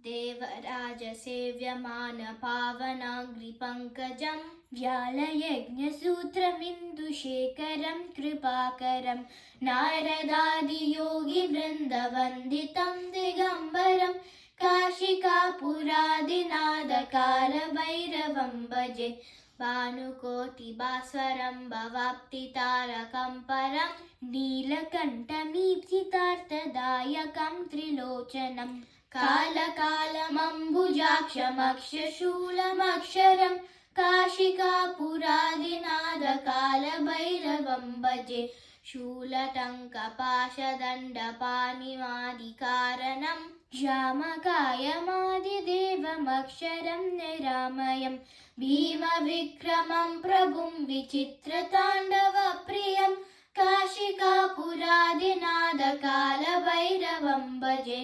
देवराजसेव्यमानपावनाङ्घ्रिपङ्कजं व्यालयज्ञसूत्रमिन्दुशेखरं कृपाकरं नारदादियोगिवृन्दवन्दितं दिगम्बरं काशिकापुरादिनादकालभैरवं भजे भानुकोटिभास्वरं भवाप्तितारकं परं नीलकण्ठमीप्सितार्थदायकं त्रिलोचनं कालकालमम्बुजाक्षमक्षशूलमक्षरं काशिकापुरादिनादकालभैरवं भजे शूलटङ्कपाशदण्डपाणिमादिकारणं श्यामकायमादिदेवमक्षरं निरामयं भीमविक्रमं प्रभुं विचित्रताण्डवप्रियं काशिकापुरादिनादकालभैरवं भजे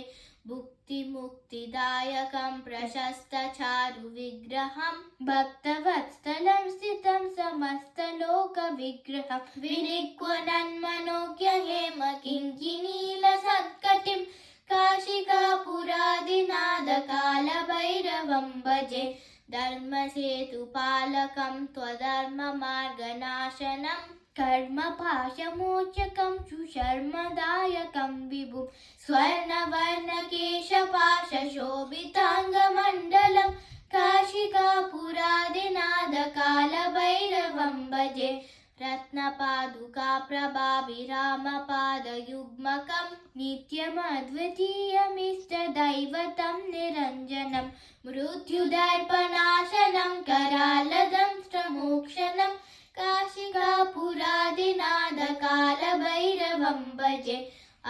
भुक्तिमुक्तिदायकं प्रशस्तचारुविग्रहं भक्तवत्सलं स्थितं समस्तलोकविग्रहं विनिक्वनन्मनोज्ञहेमकिङ्किणीलसत्कटिं काशिकापुरादिनादकालभैरवं भजे धर्मसेतुपालकं त्वधर्ममार्गनाशनं कर्मपाशमोचकं सुशर्मदायकं विभुं स्वर्णवर्णकेशपाशशोभिताङ्गमण्डलं काशिकापुरादिनादकालभैरवं भजे रत्नपादुकाप्रभाभिरामपादयुग्मकं नित्यमद्वितीयमिष्टदैवतं निरञ्जनं मृत्युदर्पनाशनं करालदंष्ट्रमोक्षणं काशिकापुरादिनादकालभैरवं भजे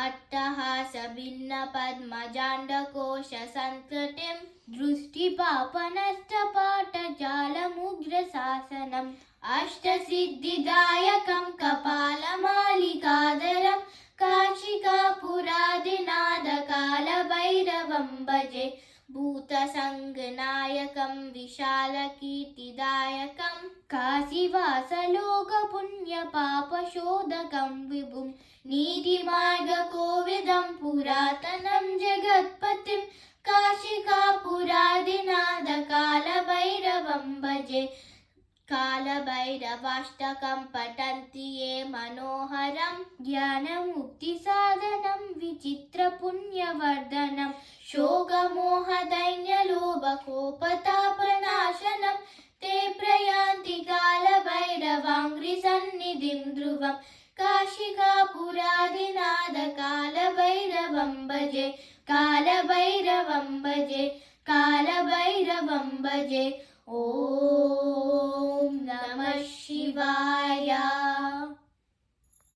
अट्टहासभिन्नपद्मजाण्डकोशसंस्कृतिं दृष्टिपापनष्टपाटजालमुग्रशासनम् अष्टसिद्धिदायकं कपालमालिकाधरं काशिकापुरादिनादकालभैरवं भजे भूतसङ्गनायकं विशालकीर्तिदायकं काशीवासलोकपुण्यपापशोधकं विभुं नीतिमार्गकोविदं पुरातनं जगत्पतिं काशिकापुरादिनादकालभैरवं भजे कालभैरवाष्टकं पठन्ति ये मनोहरं ज्ञानमुक्तिसाधनं विचित्रपुण्यवर्धनं शोकमोहदैन्यलोभकोपतापनाशनं ते प्रयान्ति कालभैरवाङ्घ्रिसन्निधिं ध्रुवं काशिकापुरादिनादकालभैरवं भजे कालभैरवं भजे कालभैरवं भजे ॐ नमः शिवाय।